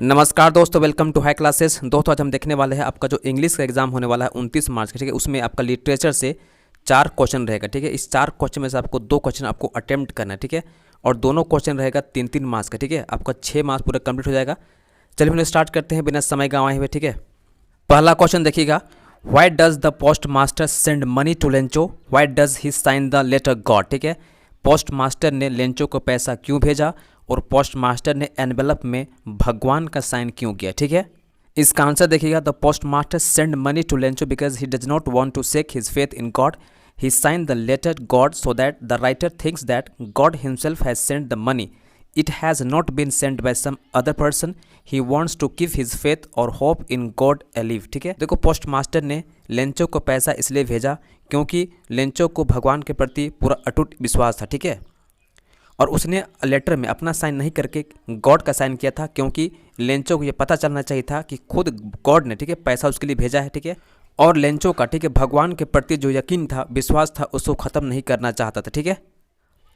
नमस्कार दोस्तों, welcome to high classes. दोस्तों आज हम देखने वाले हैं आपका जो इंग्लिश का एग्जाम होने वाला है 29 मार्च का, ठीक है। उसमें आपका लिटरेचर से 4 क्वेश्चन रहेगा, ठीक है। इस 4 क्वेश्चन में से आपको 2 क्वेश्चन आपको अटेम्प्ट करना है, ठीक है। और दोनों क्वेश्चन रहेगा 3-3 मार्क्स का, ठीक है। आपका 6 मार्क्स पूरा कंप्लीट हो जाएगा। चलिए हम स्टार्ट करते हैं बिना समय गंवाए हुए, ठीक है। पहला क्वेश्चन देखिएगा, why does the post master send money to Lencho, why does he sign the letter God, ठीक है। पोस्ट मास्टर ने लेंचो को पैसा क्यों भेजा और पोस्ट मास्टर ने एनवेलप में भगवान का साइन क्यों किया, ठीक है। इसका आंसर देखिएगा, the post master send money to Lencho because he does not want to shake his faith in God, he sign the letter God so that the writer thinks that God himself has send the money, it has not been send by some other person, he wants to keep his faith और hope in God alive, ठीक है। देखो, post master ने Lencho को पैसा इसलिए भेजा क्योंकि लेंचो को भगवान के प्रति पूरा अटूट विश्वास था, ठीक है। और उसने लेटर में अपना साइन नहीं करके गॉड का साइन किया था क्योंकि लेंचो को ये पता चलना चाहिए था कि खुद गॉड ने, ठीक है, पैसा उसके लिए भेजा है, ठीक है। और लेंचो का, ठीक है, भगवान के प्रति जो यकीन था, विश्वास था, उसको ख़त्म नहीं करना चाहता था, ठीक है।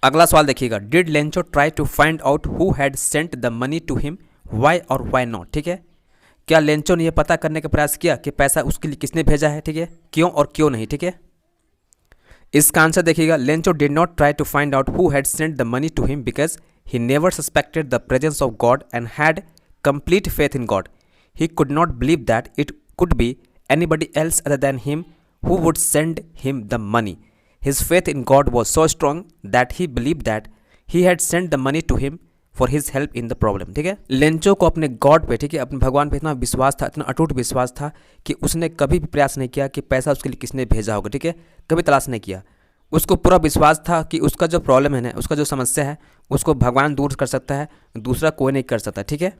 अगला सवाल देखिएगा, did Lencho try to find out who had sent the money to him, why और वाई नॉट, ठीक है। क्या लेंचो ने यह पता करने का प्रयास किया कि पैसा उसके लिए किसने भेजा है, ठीक है, क्यों और क्यों नहीं, ठीक है। इसका आंसर देखिएगा, Lencho did not try to find out who had sent the money to him because he never suspected the presence of God and had complete faith in God, he could not believe that it could be anybody else other than him who would send him the money, his faith in God was so strong that he believe that he had sent the money to him for his help in the problem, ठीक है। Lencho को अपने God पे, ठीक है, अपने भगवान पे इतना विश्वास था, इतना अटूट विश्वास था कि उसने कभी भी प्रयास नहीं किया कि पैसा उसके लिए किसने भेजा होगा, ठीक है, कभी तलाश नहीं किया। उसको पूरा विश्वास था कि उसका जो प्रॉब्लम है ना, उसका जो समस्या है, उसको भगवान दूर कर सकता है, दूसरा कोई नहीं कर सकता, ठीक है।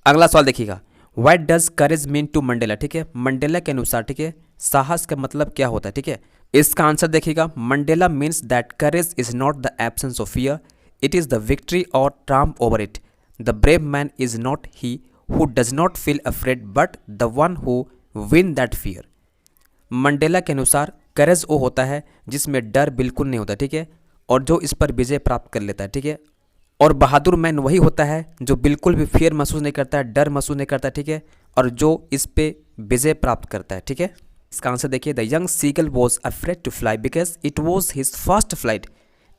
अगला सवाल देखिएगा, what does courage mean to Mandela, ठीक है। मंडेला के अनुसार, ठीक है, साहस का मतलब क्या होता है, ठीक है। इसका आंसर देखिएगा, Mandela means that courage is not the absence of fear, it is the victory or triumph over it. The brave man is not he who does not feel afraid but the one who win that fear. Mandela के अनुसार करेज वो होता है जिसमें डर बिल्कुल नहीं होता, ठीक है, और जो इस पर विजय प्राप्त कर लेता है, ठीक है। और बहादुर मैन वही होता है जो बिल्कुल भी फियर महसूस नहीं करता है, डर महसूस नहीं करता, ठीक है, और जो इस पे विजय प्राप्त करता है, ठीक है। इसका आंसर देखिए, the young seagull was afraid to fly because it was his first flight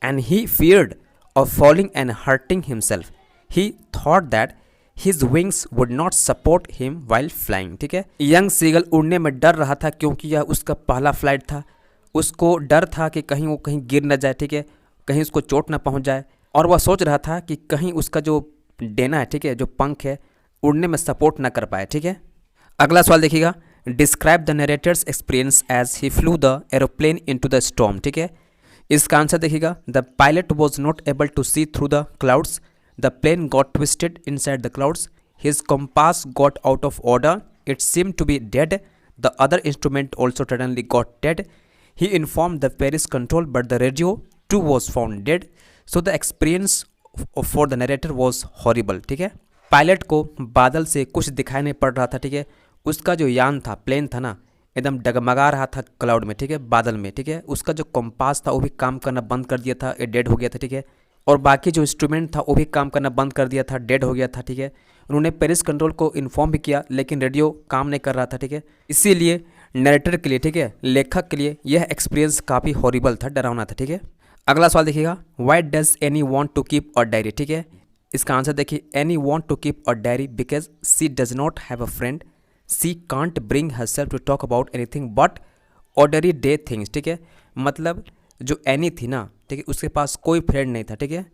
and he feared of falling and hurting himself. He thought that his wings would not support him while flying, ठीक है। Young seagull उड़ने में डर रहा था क्योंकि यह उसका पहला फ्लाइट था। उसको डर था कि कहीं वो कहीं गिर न जाए, ठीक है, कहीं उसको चोट ना पहुंच जाए, और वह सोच रहा था कि कहीं उसका जो डेना है, ठीक है, जो पंख है, उड़ने में सपोर्ट ना कर पाए, ठीक है। अगला सवाल देखिएगा, describe the narrator's experience as he flew the aeroplane into the storm, ठीक है। इसका आंसर देखिएगा, the pilot was not able to see through the clouds, the plane got twisted inside the clouds, his compass got out of order, it seem to be dead, the other instrument also suddenly got dead, he inform the Paris control but the radio too was found dead, so the experience for the narrator was horrible, ठीक है। Pilot को बादल से कुछ दिखाई नहीं पड़ रहा था, ठीक है, उसका जो यान था, प्लेन था ना, एकदम डगमगा रहा था क्लाउड में, ठीक है, बादल में, ठीक है। उसका जो कंपास था वो भी काम करना बंद कर दिया था, ये डेड हो गया था, ठीक है। और बाकी जो इंस्ट्रूमेंट था वो भी काम करना बंद कर दिया था, डेड हो गया था, ठीक है। उन्होंने पेरिस कंट्रोल को इन्फॉर्म भी किया लेकिन रेडियो काम नहीं कर रहा था, ठीक है। इसीलिए नरेटर के लिए, ठीक है, लेखक के लिए यह एक्सपीरियंस काफ़ी हॉरिबल था, डरावना था, ठीक है। अगला सवाल देखिएगा, why does Anne want to keep a diary, ठीक है। इसका आंसर देखिए, Anne want to keep a diary because she does not have a friend, she can't bring herself to talk about anything but ordinary day things, ठीक है। मतलब जो any थी ना, ठीक है, उसके पास कोई फ्रेंड नहीं था, ठीक है,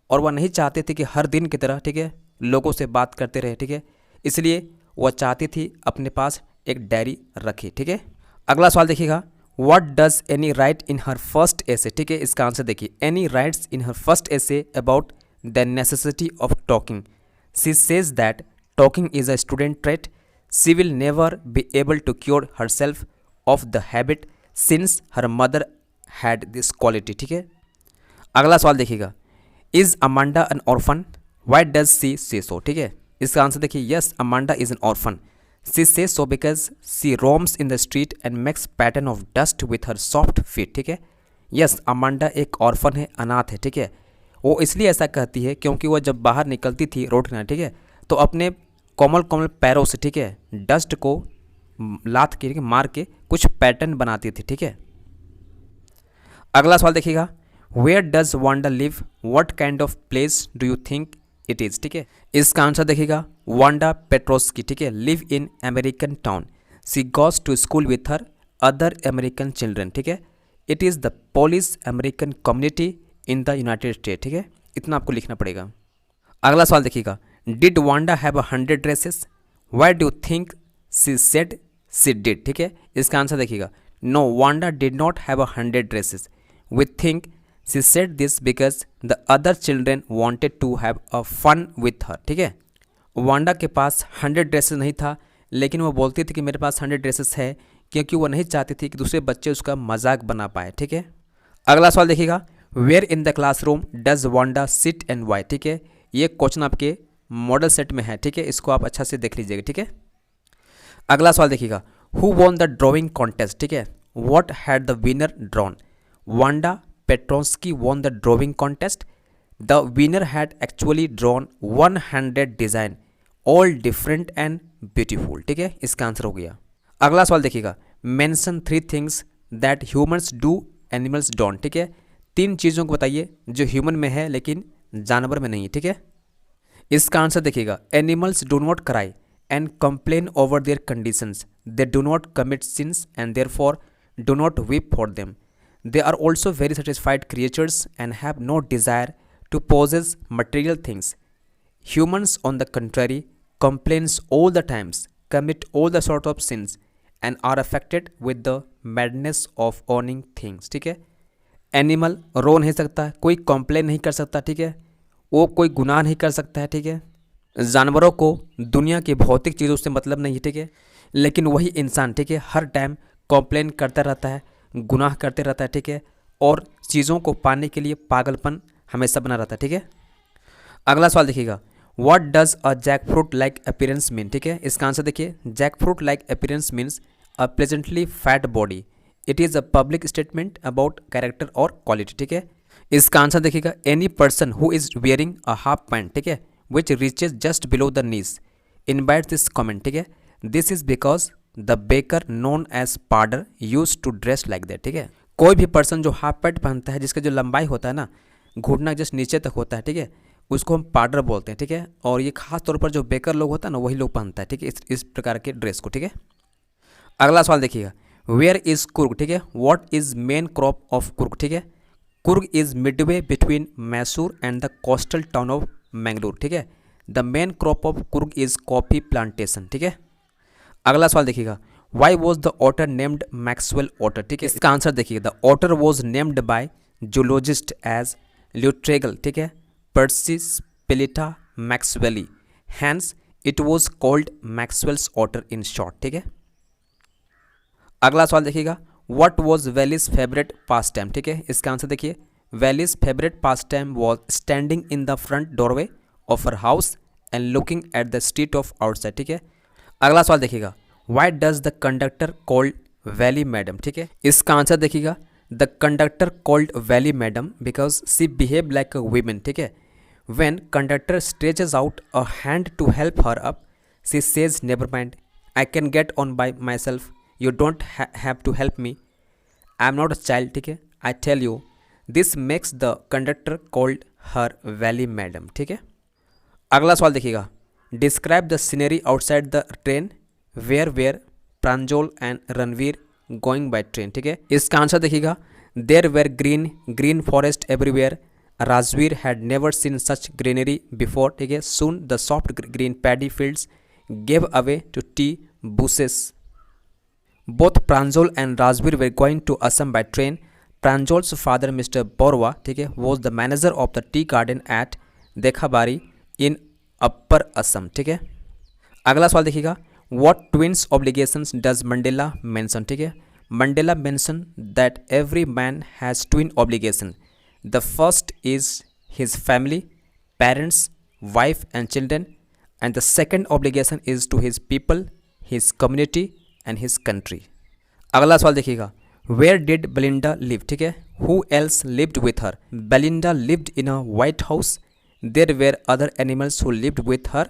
और वह नहीं चाहते थे कि हर दिन की तरह, ठीक है, लोगों से बात करते रहे, ठीक है। इसलिए वह चाहती थी अपने पास एक डायरी रखे, ठीक है। अगला सवाल देखिएगा, what does Anne write in her first essay, ठीक है। इसका आंसर देखिए, Anne writes in her first essay about the necessity of talking, she says that talking is a student trait, she will never be able to cure herself of the habit since her mother had this quality, ठीक है। अगला सवाल देखिएगा, is Amanda an orphan, why does she से so, ठीक है। इसका answer देखिए, yes Amanda is an orphan, she से so because she roams in the street and makes pattern of dust with her soft feet, ठीक है। Yes Amanda एक orphan है, अनाथ है, ठीक है। वो इसलिए ऐसा कहती है क्योंकि वह जब बाहर निकलती थी रोड किनारे, ठीक है, तो अपने कोमल कोमल पैरों से, ठीक है, डस्ट को लात के मार के कुछ पैटर्न बनाती थी, ठीक है। अगला सवाल देखिएगा, where does Wanda live, what kind of place do you think it is, ठीक है। इसका आंसर देखिएगा वांडा पेट्रोस्की, ठीक है, live in American town, she goes to school with her other American children, ठीक है। It is the Polish American community in the United State, ठीक है, इतना आपको लिखना पड़ेगा। अगला सवाल देखिएगा, did Wanda have 100 dresses, why do think she said see did, ठीक है। इसका आंसर देखिएगा, no Wanda did not have 100 dresses, we think she said this because the other children wanted to have a fun with her, ठीक है। Wanda के पास 100 dresses नहीं था, लेकिन वो बोलती थी कि मेरे पास 100 ड्रेसेस है, क्योंकि वो नहीं चाहती थी कि दूसरे बच्चे उसका मजाक बना पाए, ठीक है। अगला सवाल देखिएगा, where in the classroom does Wanda sit and why, ठीक है। ये क्वेश्चन आपके मॉडल सेट में है, ठीक है, इसको आप अच्छा से देख लीजिएगा, ठीक है। अगला सवाल देखिएगा, who won the drawing contest, ठीक है, what had the winner drawn, Wanda Petronski won the drawing contest, the winner had actually drawn 100 design all different and beautiful, ठीक है, इसका आंसर हो गया। अगला सवाल देखिएगा, mention 3 things that humans do animals don't, ठीक है, 3 चीज़ों को बताइए जो ह्यूमन में है लेकिन जानवर में नहीं है, ठीक है। इसका आंसर देखिएगा, animals do not cry and complain over their conditions, they do not commit sins and therefore do not weep for them, they are also very satisfied creatures and have no desire to possess material things, humans on the contrary complains all the times, commit all the sort of sins and are affected with the madness of owning things, ठीक है। Animal रो नहीं सकता, कोई complain नहीं कर सकता, ठीक है, वो कोई गुनाह नहीं कर सकता है, ठीक है। जानवरों को दुनिया की भौतिक चीज़ों से मतलब नहीं है, ठीक है, लेकिन वही इंसान, ठीक है, हर टाइम कंप्लेन करता रहता है, गुनाह करते रहता है, ठीक है, और चीज़ों को पाने के लिए पागलपन हमेशा बना रहता है, ठीक है। अगला सवाल देखिएगा, What does a jackfruit like appearance mean, ठीक है। इसका आंसर देखिए, jackfruit like appearance means a pleasantly fat body. It is a public statement about character और quality, ठीक है। इसका आंसर देखिएगा, any person who is wearing a half pant, ठीक है, which reaches just below the knees invites this comment, ठीक है, this is because the baker known as Parder used to dress like that, ठीक है। कोई भी person जो half pant पहनता है, जिसका जो लंबाई होता है ना, घुटना जस्ट नीचे तक होता है, ठीक है, उसको हम पार्डर बोलते हैं, ठीक है, और ये खास तौर पर जो बेकर लोग होता है ना, वही लोग पहनता है, ठीक है, इस प्रकार के ड्रेस को, ठीक है। अगला सवाल देखिएगा, वेयर इज कुर्ग, ठीक है, what is main crop of Coorg, ठीक है। Coorg is midway between Mysore and the coastal town of Mangalore, ठीक है। The main crop of Coorg is coffee plantation, ठीक है। अगला सवाल देखिएगा, why was the otter named Maxwell otter, ठीक है। इसका आंसर देखिएगा, the otter was named by zoologist as Lutrogale, ठीक है, Persis Pelita Maxwelli, hence it was called Maxwell's otter in short, ठीक है। अगला सवाल देखिएगा, what was Wally's favorite pastime, ठीक है। इसका आंसर देखिए, Wally's favorite pastime was standing in the front doorway of her house and looking at the street of outside, ठीक है। अगला सवाल देखिएगा, why does the conductor called Wally madam, ठीक है। इसका आंसर देखिएगा, the conductor called Wally madam because she behaved like a woman, ठीक है। When conductor stretches out a hand to help her up, she says, never mind, I can get on by myself, you don't have to help me, I am not a child, ठीक है। I tell you, this makes the conductor called her Wally madam, ठीक है। अगला सवाल देखिएगा, describe the scenery outside the train where were Pranjal and Ranveer going by train, ठीक है। इसका आंसर देखिएगा, there were green forest everywhere, Rajveer had never seen such greenery before, ठीक है। Soon the soft green paddy fields gave away to tea bushes. Both Pranjal and Rajveer were going to Assam by train. Pranjal's father, Mr. Borwa, ठीक है, was the manager of the tea garden at Dekhabari in Upper Assam, ठीक है। अगला सवाल देखिएगा, what twins obligations does Mandela mention, ठीक है। Mandela mentioned that every man has twin obligation. The first is his family, parents, wife and children, and the second obligation is to his people, his community and his country. अगला सवाल देखिएगा, where did Belinda live, ठीक है। Who else lived with her? Belinda lived in a white house. There were other animals who lived with her.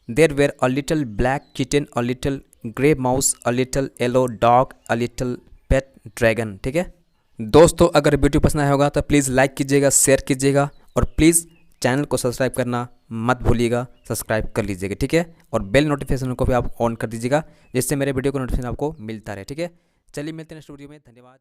There were a little black kitten, a little grey mouse, a little yellow dog, a little pet dragon. ठीक है दोस्तों, अगर video पसंद आया होगा तो please like कीजिएगा, share कीजिएगा और प्लीज़ चैनल को सब्सक्राइब करना मत भूलिएगा, सब्सक्राइब कर लीजिएगा। ठीक है, और बेल नोटिफिकेशन को भी आप ऑन कर दीजिएगा, जिससे मेरे वीडियो का नोटिफिकेशन आपको मिलता रहे। ठीक है, चलिए मिलते हैं नेक्स्ट वीडियो में, धन्यवाद।